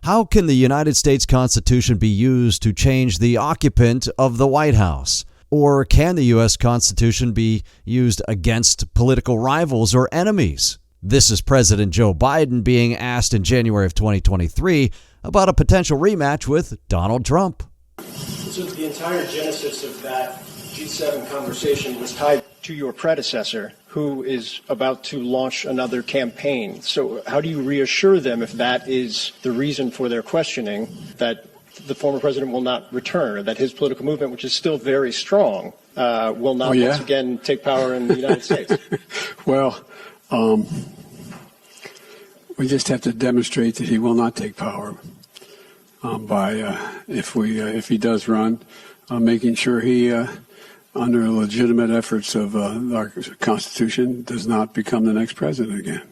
How can the United States Constitution be used to change the occupant of the White House? Or can the U.S. Constitution be used against political rivals or enemies? This is President Joe Biden being asked in January of 2023 about a potential rematch with Donald Trump. So the entire genesis of that G7 conversation was tied to your predecessor, who is about to launch another campaign. So how do you reassure them, if that is the reason for their questioning, that the former president will not return, or that his political movement, which is still very strong, will not once again take power in the United States? Well, we just have to demonstrate that he will not take power by, if he does run, making sure he, under legitimate efforts of our Constitution, does not become the next president again.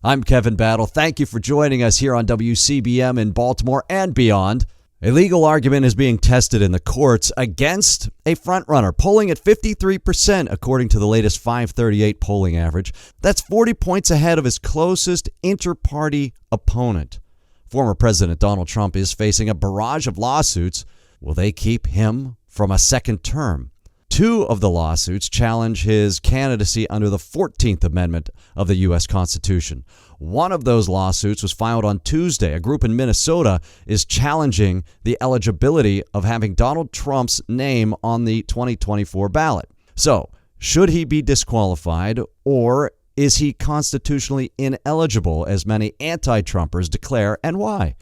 I'm Kevin Battle. Thank you for joining us here on WCBM in Baltimore and beyond. A legal argument is being tested in the courts against a frontrunner, polling at 53% according to the latest 538 polling average. That's 40 points ahead of his closest inter-party opponent. Former President Donald Trump is facing a barrage of lawsuits. Will they keep him from a second term? Two of the lawsuits challenge his candidacy under the 14th Amendment of the U.S. Constitution. One of those lawsuits was filed on Tuesday. A group in Minnesota is challenging the eligibility of having Donald Trump's name on the 2024 ballot. So, should he be disqualified, or is he constitutionally ineligible, as many anti-Trumpers declare, and why?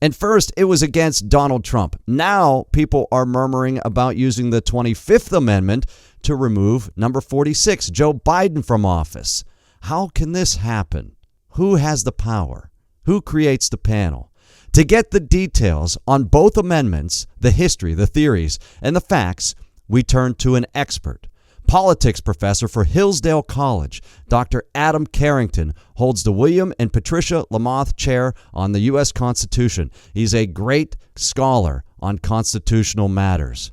And first, it was against Donald Trump. Now, people are murmuring about using the 25th Amendment to remove number 46, Joe Biden, from office. How can this happen? Who has the power? Who creates the panel? To get the details on both amendments, the history, the theories, and the facts, we turn to an expert. Politics professor for Hillsdale College, Dr. Adam Carrington, holds the William and Patricia LaMothe Chair on the U.S. Constitution. He's a great scholar on constitutional matters.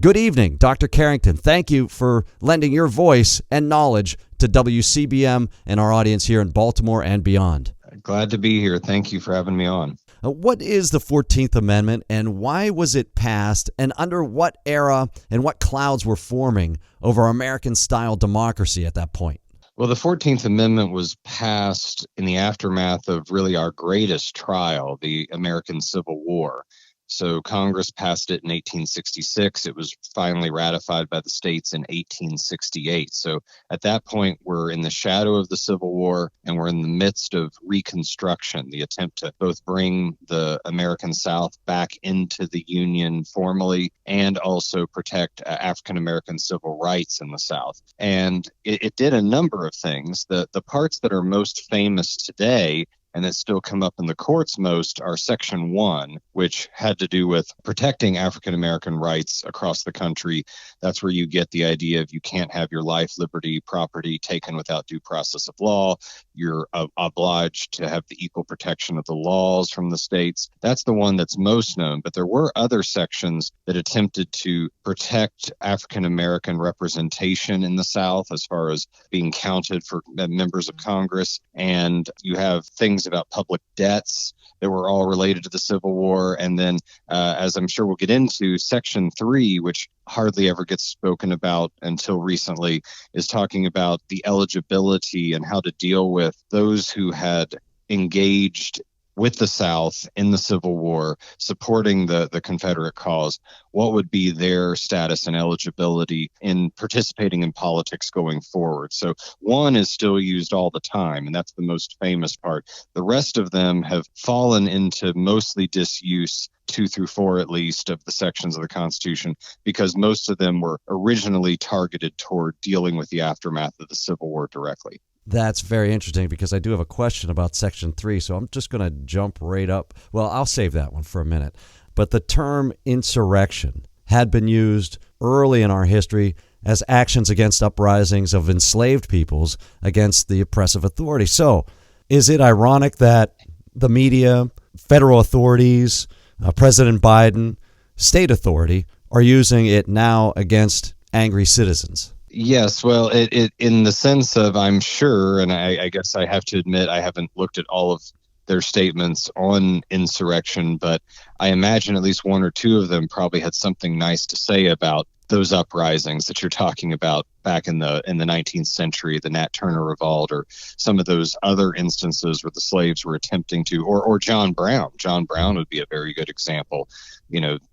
Good evening, Dr. Carrington. Thank you for lending your voice and knowledge to WCBM and our audience here in Baltimore and beyond. Glad to be here. Thank you for having me on. What is the 14th Amendment, and why was it passed, and under what era and what clouds were forming over American-style democracy at that point? Well, the 14th Amendment was passed in the aftermath of really our greatest trial, the American Civil War. So Congress passed it in 1866. It was finally ratified by the states in 1868. So at that point, we're in the shadow of the Civil War, and we're in the midst of Reconstruction, the attempt to both bring the American South back into the Union formally and also protect African-American civil rights in the South. And it did a number of things. The parts that are most famous today and that still come up in the courts most are Section 1, which had to do with protecting African-American rights across the country. That's where you get the idea of you can't have your life, liberty, property taken without due process of law. You're obliged to have the equal protection of the laws from the states. That's the one that's most known. But there were other sections that attempted to protect African-American representation in the South as far as being counted for members of Congress. And you have things about public debts that were all related to the Civil War. And then, as I'm sure we'll get into, Section 3, which hardly ever gets spoken about until recently, is talking about the eligibility and how to deal with those who had engaged with the South in the Civil War, supporting the Confederate cause. What would be their status and eligibility in participating in politics going forward? So 1 is still used all the time, and that's the most famous part. The rest of them have fallen into mostly disuse, 2 through 4 at least, of the sections of the Constitution, because most of them were originally targeted toward dealing with the aftermath of the Civil War directly. That's very interesting, because I do have a question about Section 3, so I'm just going to jump right up. Well, I'll save that one for a minute. But the term insurrection had been used early in our history as actions against uprisings of enslaved peoples against the oppressive authority. So is it ironic that the media, federal authorities, President Biden, state authority are using it now against angry citizens? Yes, well, it in the sense of, I'm sure, and I guess I have to admit I haven't looked at all of their statements on insurrection, but I imagine at least one or two of them probably had something nice to say about those uprisings that you're talking about back in the 19th century, the Nat Turner Revolt, or some of those other instances where the slaves were attempting to, or John Brown. John Brown would be a very good example.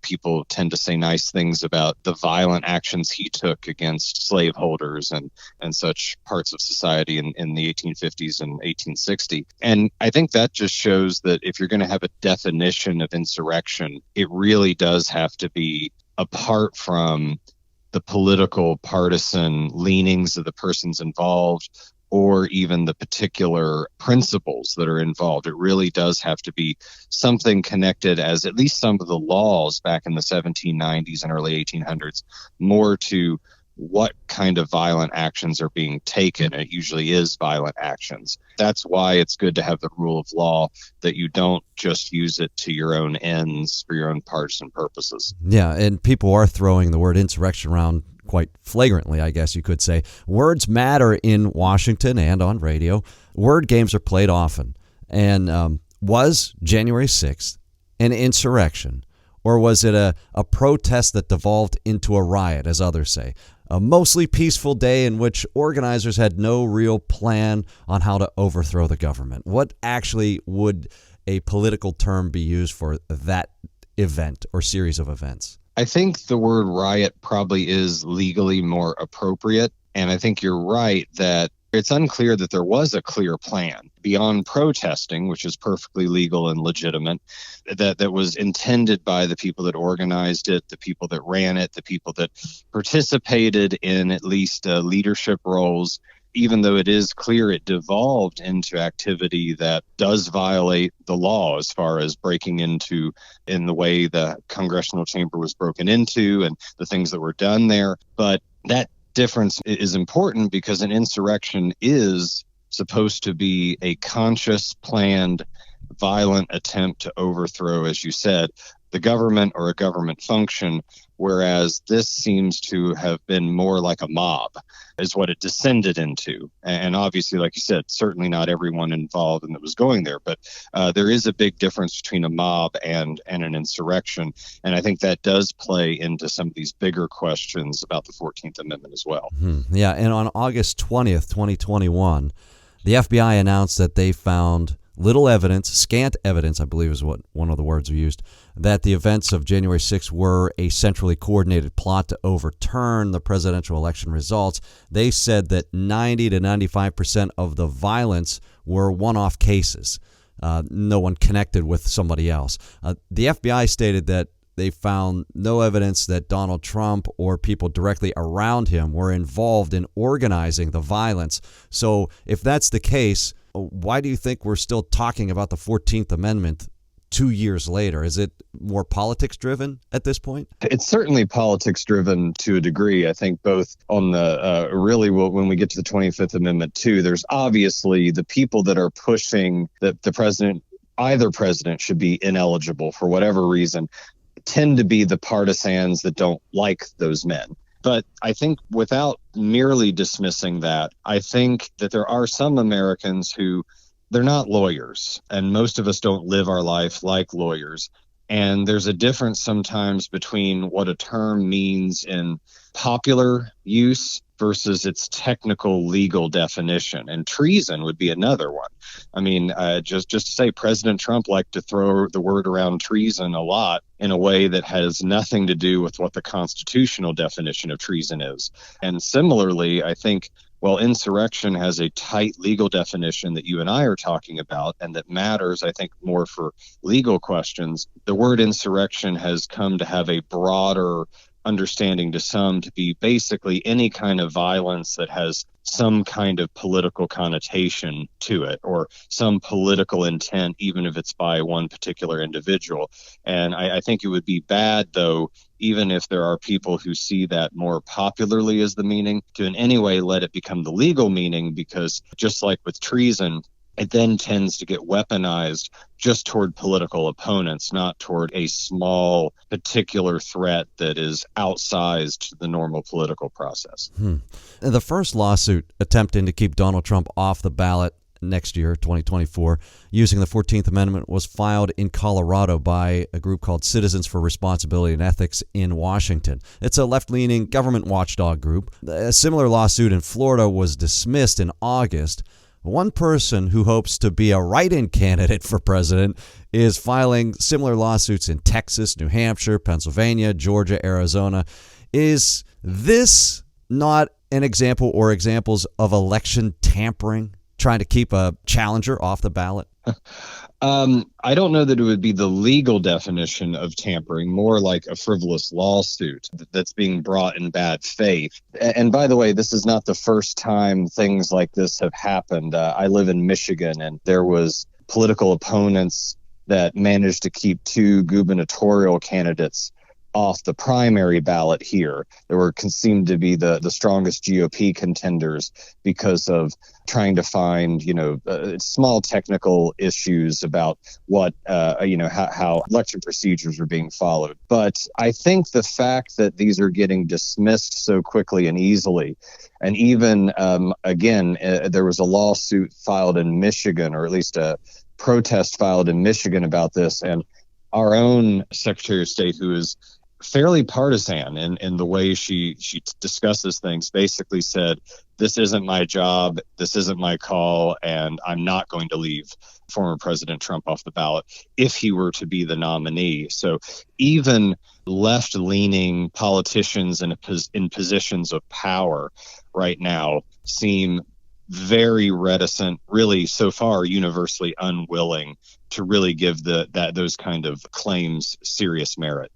People tend to say nice things about the violent actions he took against slaveholders and such parts of society in the 1850s and 1860. And I think that just shows that if you're going to have a definition of insurrection, it really does have to be apart from the political partisan leanings of the persons involved or even the particular principles that are involved. It really does have to be something connected, as at least some of the laws back in the 1790s and early 1800s, more to what kind of violent actions are being taken. It usually is violent actions. That's why it's good to have the rule of law, that you don't just use it to your own ends for your own partisan purposes. Yeah, and people are throwing the word insurrection around quite flagrantly, I guess you could say. Words matter in Washington and on radio. Word games are played often. And was January 6th an insurrection, or was it a protest that devolved into a riot, as others say? A mostly peaceful day in which organizers had no real plan on how to overthrow the government. What actually would a political term be used for that event or series of events? I think the word riot probably is legally more appropriate. And I think you're right that it's unclear that there was a clear plan beyond protesting, which is perfectly legal and legitimate, that was intended by the people that organized it, the people that ran it, the people that participated in at least leadership roles. Even though it is clear it devolved into activity that does violate the law as far as breaking into in the way the congressional chamber was broken into and the things that were done there. But that difference is important because an insurrection is supposed to be a conscious, planned, violent attempt to overthrow, as you said, the government or a government function, whereas this seems to have been more like a mob, is what it descended into. And obviously, like you said, certainly not everyone involved and that was going there, but there is a big difference between a mob and an insurrection. And I think that does play into some of these bigger questions about the 14th Amendment as well. Yeah, and on August 20th, 2021, the FBI announced that they found little evidence, scant evidence, I believe is what one of the words we used, that the events of January 6th were a centrally coordinated plot to overturn the presidential election results. They said that 90 to 95% of the violence were one-off cases, no one connected with somebody else. The FBI stated that they found no evidence that Donald Trump or people directly around him were involved in organizing the violence. So if that's the case, why do you think we're still talking about the 14th Amendment 2 years later? Is it more politics driven at this point? It's certainly politics driven to a degree. I think both on the when we get to the 25th Amendment too, there's obviously the people that are pushing that either president should be ineligible for whatever reason, tend to be the partisans that don't like those men. But I think without merely dismissing that, I think that there are some Americans who, they're not lawyers, and most of us don't live our life like lawyers. And there's a difference sometimes between what a term means in popular use versus its technical legal definition. And treason would be another one. I mean, just to say President Trump liked to throw the word around treason a lot in a way that has nothing to do with what the constitutional definition of treason is. And similarly, I think, while insurrection has a tight legal definition that you and I are talking about and that matters, I think, more for legal questions, the word insurrection has come to have a broader understanding to some to be basically any kind of violence that has some kind of political connotation to it or some political intent, even if it's by one particular individual. And I think it would be bad, though, even if there are people who see that more popularly as the meaning, to in any way let it become the legal meaning, because just like with treason, it then tends to get weaponized just toward political opponents, not toward a small particular threat that is outsized to the normal political process. The first lawsuit attempting to keep Donald Trump off the ballot next year, 2024, using the 14th Amendment was filed in Colorado by a group called Citizens for Responsibility and Ethics in Washington. It's a left-leaning government watchdog group. A similar lawsuit in Florida was dismissed in August. One person who hopes to be a write-in candidate for president is filing similar lawsuits in Texas, New Hampshire, Pennsylvania, Georgia, Arizona. Is this not an example or examples of election tampering, trying to keep a challenger off the ballot? I don't know that it would be the legal definition of tampering, more like a frivolous lawsuit that's being brought in bad faith. And by the way, this is not the first time things like this have happened. I live in Michigan, and there was political opponents that managed to keep two gubernatorial candidates off the primary ballot here. There seemed to be the strongest GOP contenders because of trying to find, small technical issues about what, how election procedures are being followed. But I think the fact that these are getting dismissed so quickly and easily, and even, there was a lawsuit filed in Michigan, or at least a protest filed in Michigan about this, and our own Secretary of State, who is fairly partisan in the way she discusses things, basically said, this isn't my job, this isn't my call, and I'm not going to leave former President Trump off the ballot if he were to be the nominee. So even left-leaning politicians in positions of power right now seem very reticent, really so far universally unwilling to really give those kind of claims serious merit.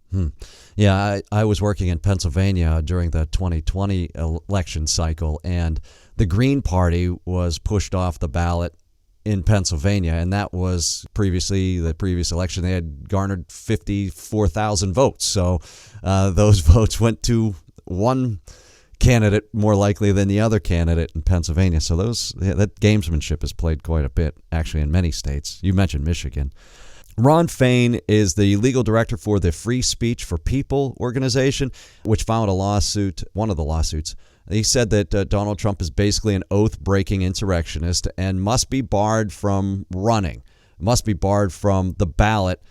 Yeah, I was working in Pennsylvania during the 2020 election cycle, and the Green Party was pushed off the ballot in Pennsylvania, and that was the previous election. They had garnered 54,000 votes, so those votes went to one candidate more likely than the other candidate in Pennsylvania. So that gamesmanship is played quite a bit, actually, in many states. You mentioned Michigan. Ron Fain is the legal director for the Free Speech for People organization, which filed a lawsuit, one of the lawsuits. He said that Donald Trump is basically an oath-breaking insurrectionist and must be barred from running, must be barred from the ballot,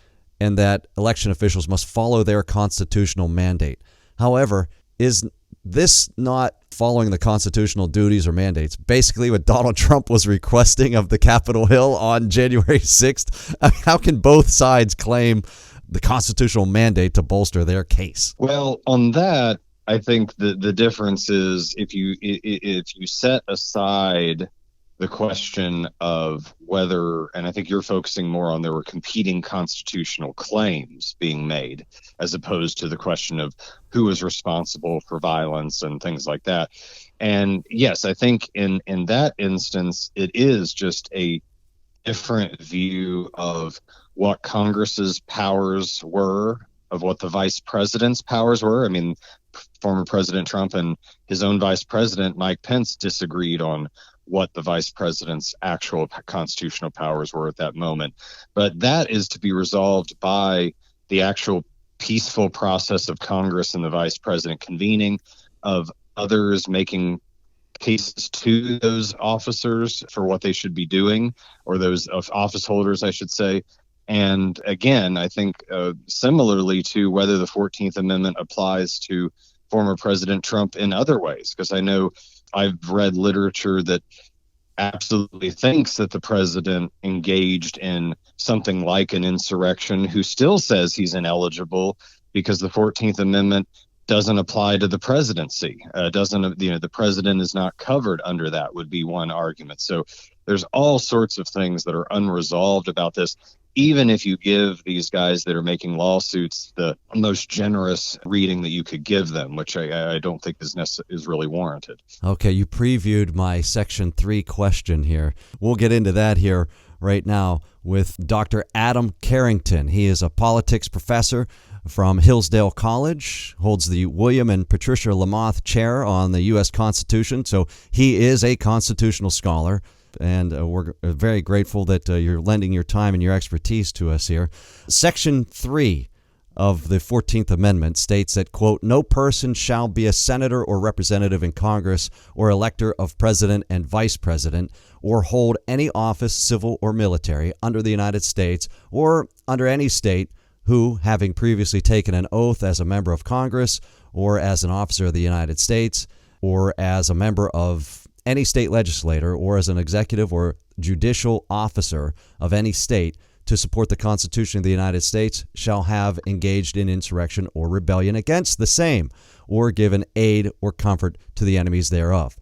and that election officials must follow their constitutional mandate. However, is this not following the constitutional duties or mandates? Basically what Donald Trump was requesting of the Capitol Hill on January 6th. How can both sides claim the constitutional mandate to bolster their case? Well, on that, I think the difference is if you set aside the question of whether, and I think you're focusing more on there were competing constitutional claims being made, as opposed to the question of who is responsible for violence and things like that. And yes, I think in that instance, it is just a different view of what Congress's powers were, of what the vice president's powers were. I mean, former President Trump and his own vice president, Mike Pence, disagreed on what the vice president's actual constitutional powers were at that moment. But that is to be resolved by the actual peaceful process of Congress and the vice president convening, of others making cases to those officers for what they should be doing, or those office holders, I should say. And again, I think similarly to whether the 14th Amendment applies to former President Trump in other ways, because I know I've read literature that absolutely thinks that the president engaged in something like an insurrection, who still says he's ineligible because the 14th Amendment doesn't apply to the presidency. The president is not covered under that, would be one argument. So there's all sorts of things that are unresolved about this, even if you give these guys that are making lawsuits the most generous reading that you could give them, which I don't think is really warranted. Okay, you previewed my Section 3 question here. We'll get into that here right now with Dr. Adam Carrington. He is a politics professor from Hillsdale College, holds the William and Patricia LaMothe Chair on the U.S. Constitution, so he is a constitutional scholar. And we're very grateful that you're lending your time and your expertise to us here. Section 3 of the 14th Amendment states that, quote, no person shall be a senator or representative in Congress or elector of president and vice president or hold any office, civil or military, under the United States or under any state who, having previously taken an oath as a member of Congress or as an officer of the United States or as a member of any state legislator or as an executive or judicial officer of any state to support the Constitution of the United States shall have engaged in insurrection or rebellion against the same, or given aid or comfort to the enemies thereof.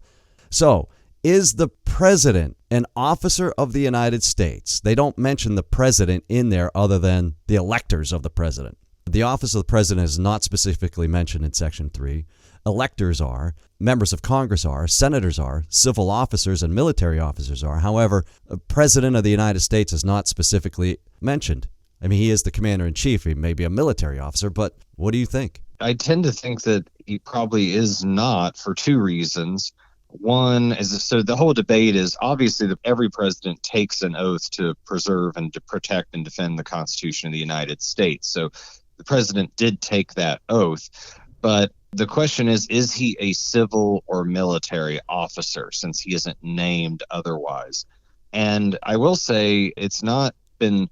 So, is the president an officer of the United States? They don't mention the president in there other than the electors of the president. The office of the president is not specifically mentioned in Section 3. Electors are, members of Congress are, senators are, civil officers and military officers are. However, the president of the United States is not specifically mentioned. I mean, he is the commander-in-chief. He may be a military officer, but what do you think? I tend to think that he probably is not, for two reasons. One is, so the whole debate is obviously that every president takes an oath to preserve and to protect and defend the Constitution of the United States. So the president did take that oath, but the question is he a civil or military officer, since he isn't named otherwise? And I will say it's not been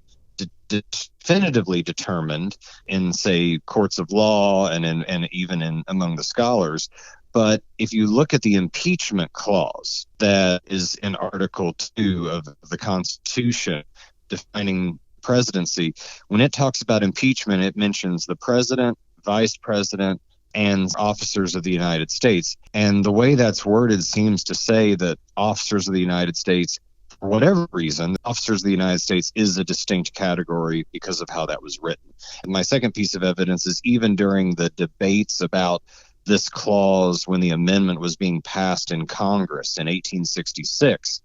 definitively determined in, say, courts of law and even in among the scholars. But if you look at the impeachment clause that is in Article 2 of the Constitution defining presidency, when it talks about impeachment, it mentions the president, vice president, and officers of the United States. And the way that's worded seems to say that officers of the United States, for whatever reason, officers of the United States is a distinct category because of how that was written. And my second piece of evidence is even during the debates about this clause when the amendment was being passed in Congress in 1866,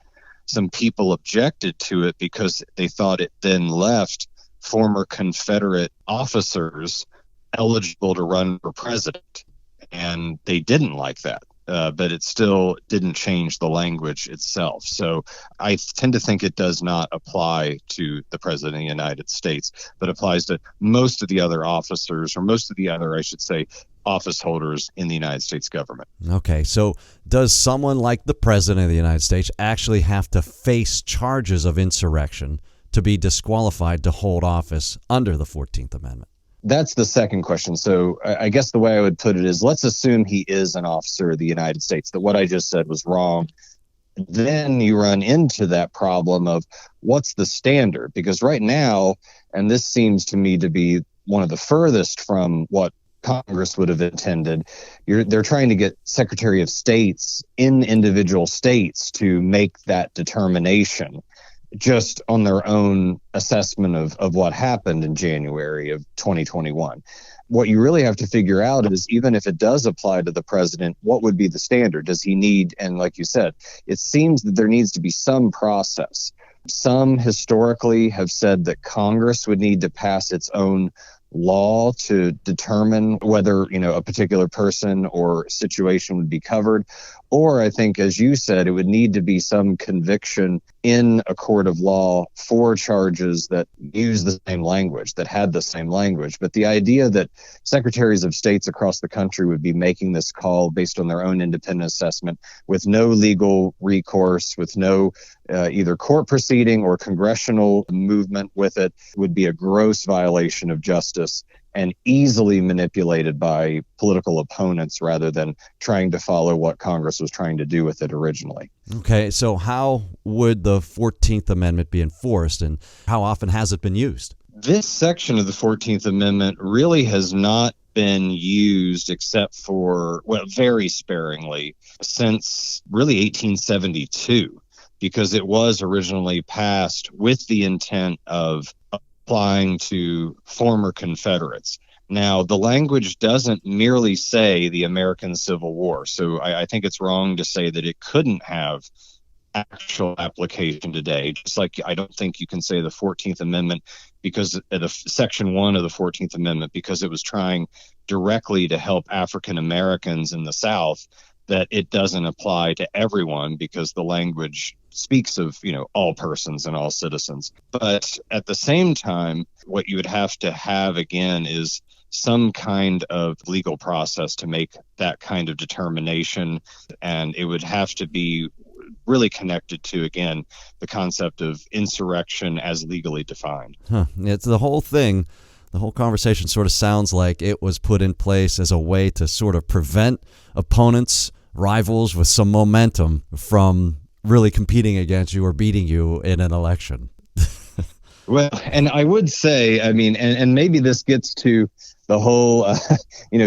some people objected to it because they thought it then left former Confederate officers eligible to run for president, and they didn't like that. But it still didn't change the language itself. So I tend to think it does not apply to the president of the United States, but applies to most of the other officers, or most of the other, I should say, office holders in the United States government. Okay, so does someone like the president of the United States actually have to face charges of insurrection to be disqualified to hold office under the 14th Amendment? That's the second question. So I guess the way I would put it is, let's assume he is an officer of the United States, that what I just said was wrong. Then you run into that problem of what's the standard? Because right now, and this seems to me to be one of the furthest from what Congress would have intended, they're trying to get Secretary of States in individual states to make that determination just on their own assessment of what happened in January of 2021. What you really have to figure out is, even if it does apply to the president, what would be the standard? Does he need, and like you said, it seems that there needs to be some process. Some historically have said that Congress would need to pass its own law to determine whether, a particular person or situation would be covered. Or I think, as you said, it would need to be some conviction in a court of law for charges that use the same language, that had the same language. But the idea that secretaries of states across the country would be making this call based on their own independent assessment with no legal recourse, with no either court proceeding or congressional movement with it, would be a gross violation of justice and easily manipulated by political opponents rather than trying to follow what Congress was trying to do with it originally. Okay, so how would the 14th Amendment be enforced, and how often has it been used? This section of the 14th Amendment really has not been used except for, very sparingly, since really 1872, because it was originally passed with the intent of applying to former Confederates. Now, the language doesn't merely say the American Civil War, so I think it's wrong to say that it couldn't have actual application today, just like I don't think you can say the 14th Amendment because of Section 1 of the 14th Amendment, because it was trying directly to help African Americans in the South, that it doesn't apply to everyone because the language speaks of, all persons and all citizens. But at the same time, what you would have to have again is some kind of legal process to make that kind of determination. And it would have to be really connected to, again, the concept of insurrection as legally defined. It's the whole thing. The whole conversation sort of sounds like it was put in place as a way to sort of prevent opponents, rivals with some momentum from really competing against you or beating you in an election. Well, and I would say, I mean, and maybe this gets to the whole,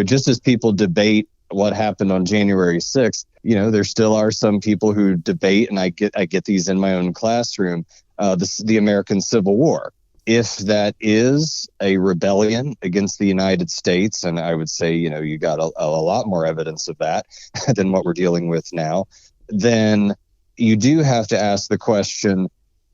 just as people debate what happened on January 6th, there still are some people who debate, and I get these in my own classroom, the American Civil War. If that is a rebellion against the United States, and I would say, you got a lot more evidence of that than what we're dealing with now, then you do have to ask the question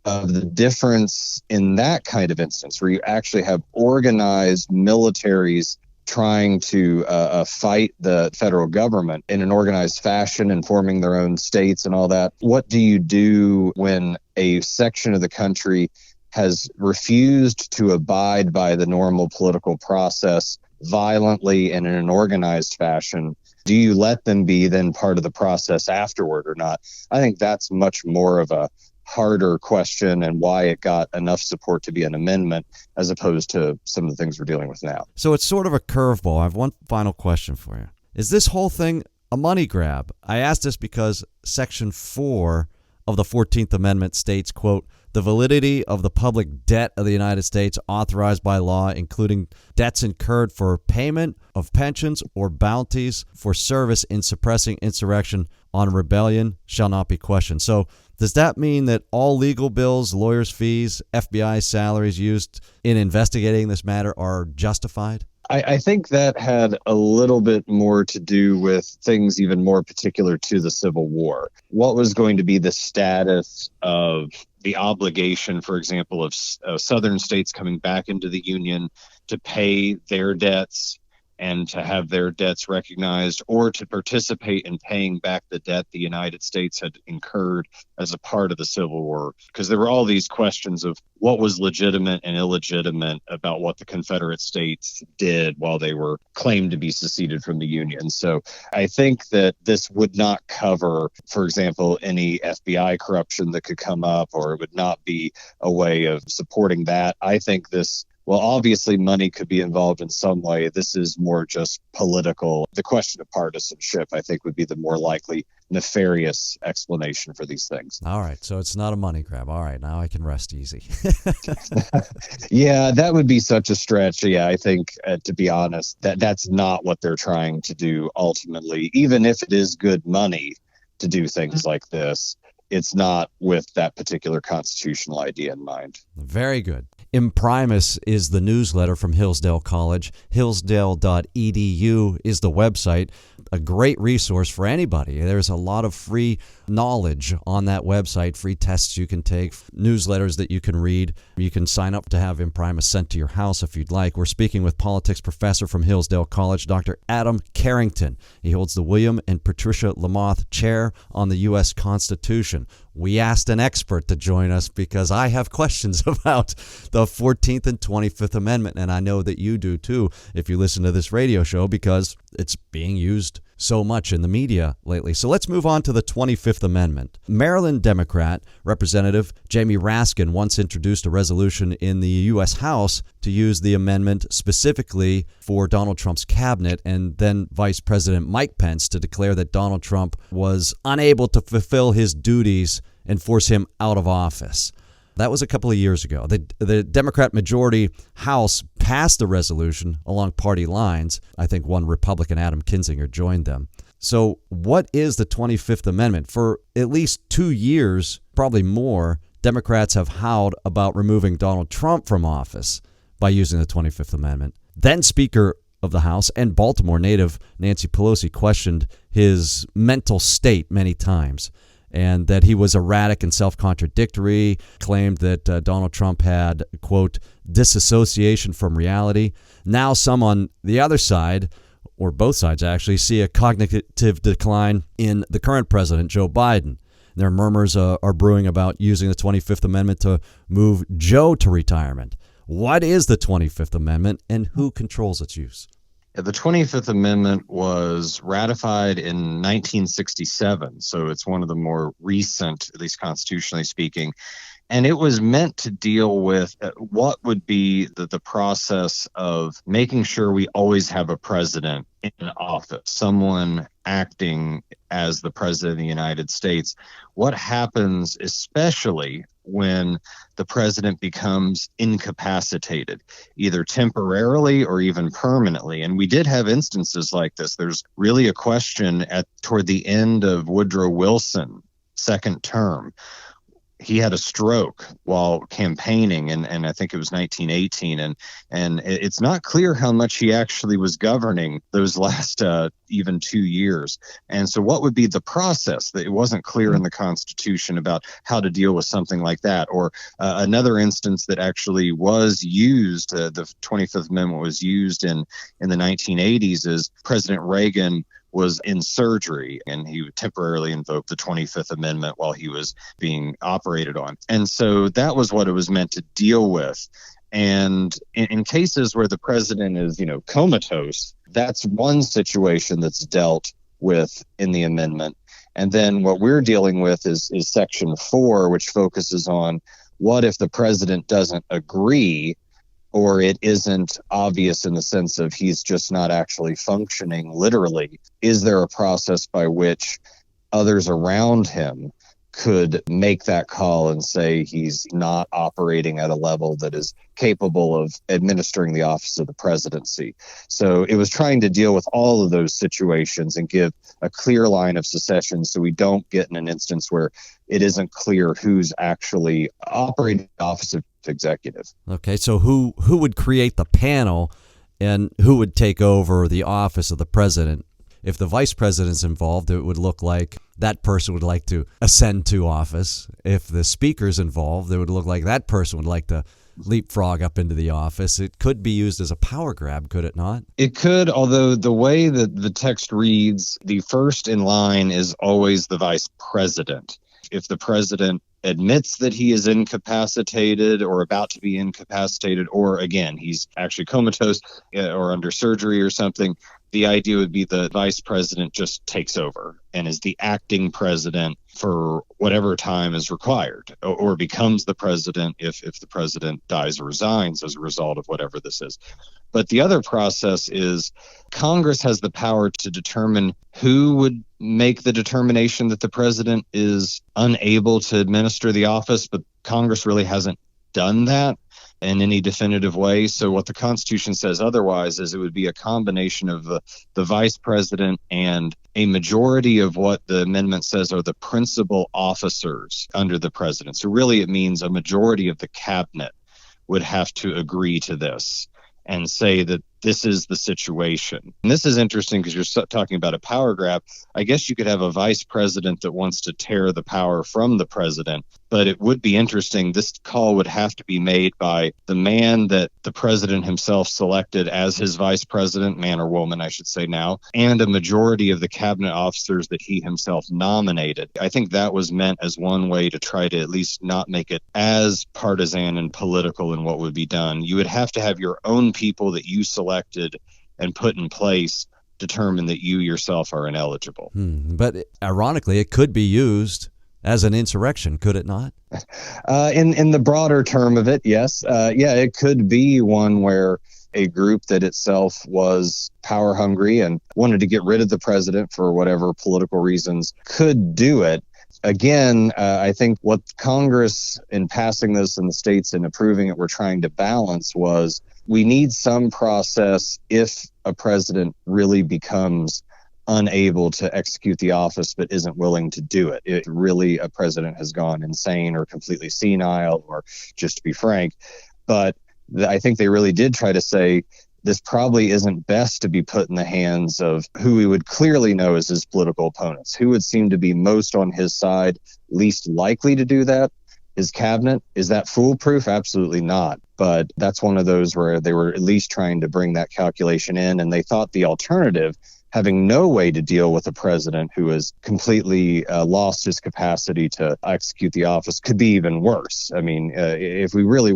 of the difference in that kind of instance, where you actually have organized militaries trying to fight the federal government in an organized fashion and forming their own states and all that. What do you do when a section of the country has refused to abide by the normal political process violently and in an organized fashion? Do you let them be then part of the process afterward or not? I think that's much more of a harder question, and why it got enough support to be an amendment as opposed to some of the things we're dealing with now. So it's sort of a curveball. I have one final question for you. Is this whole thing a money grab? I ask this because Section 4 of the 14th Amendment states, quote, "The validity of the public debt of the United States authorized by law, including debts incurred for payment of pensions or bounties for service in suppressing insurrection on rebellion, shall not be questioned." So does that mean that all legal bills, lawyers' fees, FBI salaries used in investigating this matter are justified? I think that had a little bit more to do with things even more particular to the Civil War. What was going to be the status of the obligation, for example, of southern states coming back into the Union to pay their debts and to have their debts recognized, or to participate in paying back the debt the United States had incurred as a part of the Civil War? Because there were all these questions of what was legitimate and illegitimate about what the Confederate States did while they were claimed to be seceded from the Union. So I think that this would not cover, for example, any FBI corruption that could come up, or it would not be a way of supporting that. I think this, well, obviously money could be involved in some way. This is more just political. The question of partisanship, I think, would be the more likely nefarious explanation for these things. All right, so it's not a money grab. All right, now I can rest easy. Yeah, that would be such a stretch. Yeah, I think, to be honest, that's not what they're trying to do ultimately. Even if it is good money to do things like this, it's not with that particular constitutional idea in mind. Very good. Imprimis is the newsletter from Hillsdale College. Hillsdale.edu is the website. A great resource for anybody. There's a lot of free knowledge on that website, free tests you can take, newsletters that you can read. You can sign up to have Imprimis sent to your house if you'd like. We're speaking with politics professor from Hillsdale College, Dr. Adam Carrington. He holds the William and Patricia LaMothe Chair on the U.S. Constitution. We asked an expert to join us because I have questions about the 14th and 25th Amendment, and I know that you do too if you listen to this radio show, because it's being used so much in the media lately. So let's move on to the 25th Amendment. Maryland Democrat Representative Jamie Raskin once introduced a resolution in the U.S. House to use the amendment specifically for Donald Trump's cabinet, and then Vice President Mike Pence to declare that Donald Trump was unable to fulfill his duties and force him out of office. That was a couple of years ago. The Democrat majority House passed the resolution along party lines. I think one Republican, Adam Kinzinger, joined them. So what is the 25th Amendment? For at least 2 years, probably more, Democrats have howled about removing Donald Trump from office by using the 25th Amendment. Then Speaker of the House and Baltimore native Nancy Pelosi questioned his mental state many times, and that he was erratic and self-contradictory, claimed that Donald Trump had, quote, disassociation from reality. Now some on the other side, or both sides actually, see a cognitive decline in the current president, Joe Biden. There are murmurs are brewing about using the 25th Amendment to move Joe to retirement. What is the 25th Amendment and who controls its use? The 25th Amendment was ratified in 1967, so it's one of the more recent, at least constitutionally speaking. And it was meant to deal with what would be the process of making sure we always have a president in office, someone acting as the president of the United States. What happens, especially when the president becomes incapacitated, either temporarily or even permanently? And we did have instances like this. There's really a question toward the end of Woodrow Wilson's second term. He had a stroke while campaigning, and I think it was 1918, and it's not clear how much he actually was governing those last even 2 years. And so what would be the process? That it wasn't clear in the Constitution about how to deal with something like that. Or another instance that actually was used, the 25th Amendment was used in the 1980s, is President Reagan was in surgery, and he would temporarily invoke the 25th Amendment while he was being operated on. And so that was what it was meant to deal with. And in cases where the president is, comatose, that's one situation that's dealt with in the amendment. And then what we're dealing with is Section 4, which focuses on what if the president doesn't agree, or it isn't obvious in the sense of he's just not actually functioning literally. Is there a process by which others around him could make that call and say he's not operating at a level that is capable of administering the office of the presidency? So it was trying to deal with all of those situations and give a clear line of succession so we don't get in an instance where it isn't clear who's actually operating the office of executive. Okay, so who would create the panel and who would take over the office of the president? If the vice president's involved, it would look like that person would like to ascend to office. If the speaker's involved, it would look like that person would like to leapfrog up into the office. It could be used as a power grab, could it not? It could, although the way that the text reads, the first in line is always the vice president. If the president admits that he is incapacitated or about to be incapacitated, or again, he's actually comatose or under surgery or something, the idea would be the vice president just takes over and is the acting president for whatever time is required, or becomes the president if the president dies or resigns as a result of whatever this is. But the other process is Congress has the power to determine who would make the determination that the president is unable to administer the office, but Congress really hasn't done that in any definitive way. So what the Constitution says otherwise is it would be a combination of the vice president and a majority of what the amendment says are the principal officers under the president. So really it means a majority of the cabinet would have to agree to this and say that this is the situation. And this is interesting because you're talking about a power grab. I guess you could have a vice president that wants to tear the power from the president, but it would be interesting. This call would have to be made by the man that the president himself selected as his vice president, man or woman, I should say now, and a majority of the cabinet officers that he himself nominated. I think that was meant as one way to try to at least not make it as partisan and political in what would be done. You would have to have your own people that you selected and put in place determine that you yourself are ineligible. But ironically, it could be used as an insurrection, could it not? In the broader term of it, yes. It could be one where a group that itself was power hungry and wanted to get rid of the president for whatever political reasons could do it. Again, I think what Congress, in passing this in the states and approving it, were trying to balance was we need some process if a president really becomes unable to execute the office but isn't willing to do it. If really a president has gone insane or completely senile, or just to be frank. But I think they really did try to say this probably isn't best to be put in the hands of who we would clearly know as his political opponents, who would seem to be most on his side, least likely to do that. His cabinet. Is that foolproof? Absolutely not. But that's one of those where they were at least trying to bring that calculation in, and they thought the alternative, having no way to deal with a president who has completely lost his capacity to execute the office could be even worse. I mean, if we really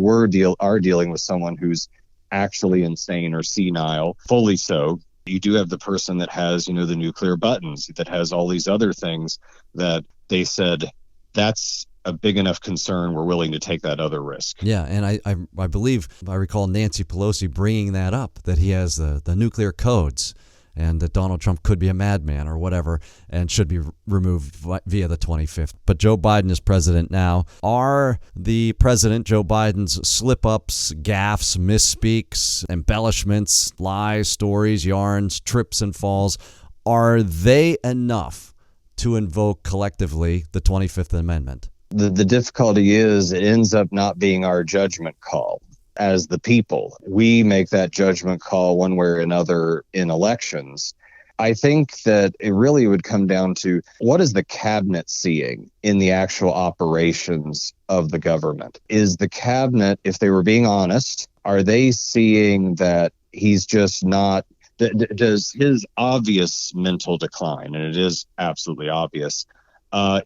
are dealing with someone who's actually insane or senile, fully so. You do have the person that has, the nuclear buttons, that has all these other things that they said, that's a big enough concern, we're willing to take that other risk. Yeah, and I believe, I recall Nancy Pelosi bringing that up, that he has the nuclear codes, and that Donald Trump could be a madman or whatever and should be removed via the 25th. But Joe Biden is president now. Are the president, Joe Biden's slip-ups, gaffes, misspeaks, embellishments, lies, stories, yarns, trips and falls, are they enough to invoke collectively the 25th Amendment? The difficulty is it ends up not being our judgment call. As the people, we make that judgment call one way or another in elections. I think that it really would come down to what is the cabinet seeing in the actual operations of the government? Is the cabinet, if they were being honest, are they seeing that he's just not, does his obvious mental decline, and it is absolutely obvious,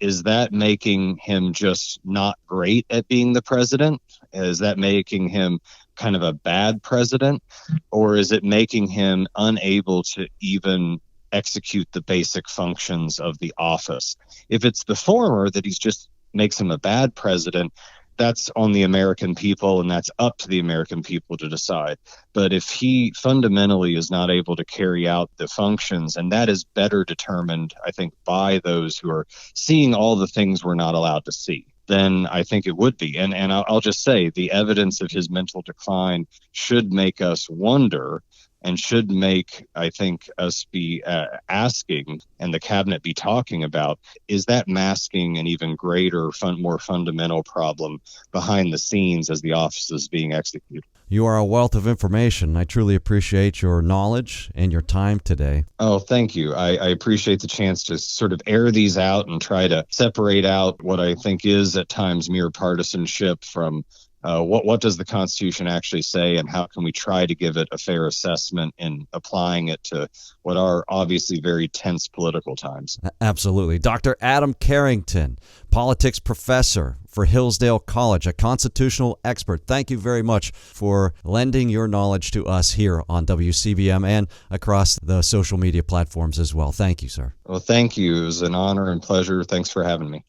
is that making him just not great at being the president? Is that making him kind of a bad president? Or is it making him unable to even execute the basic functions of the office? If it's the former, that he's just makes him a bad president, that's on the American people, and that's up to the American people to decide. But if he fundamentally is not able to carry out the functions, and that is better determined, I think, by those who are seeing all the things we're not allowed to see, then I think it would be. And I'll just say the evidence of his mental decline should make us wonder, and should make, I think, us be asking, and the cabinet be talking about, is that masking an even greater, more fundamental problem behind the scenes as the office is being executed? You are a wealth of information. I truly appreciate your knowledge and your time today. Oh, thank you. I appreciate the chance to sort of air these out and try to separate out what I think is at times mere partisanship from what does the Constitution actually say, and how can we try to give it a fair assessment in applying it to what are obviously very tense political times. Absolutely. Dr. Adam Carrington, politics professor for Hillsdale College, a constitutional expert. Thank you very much for lending your knowledge to us here on WCBM and across the social media platforms as well. Thank you, sir. Well, thank you. It was an honor and pleasure. Thanks for having me.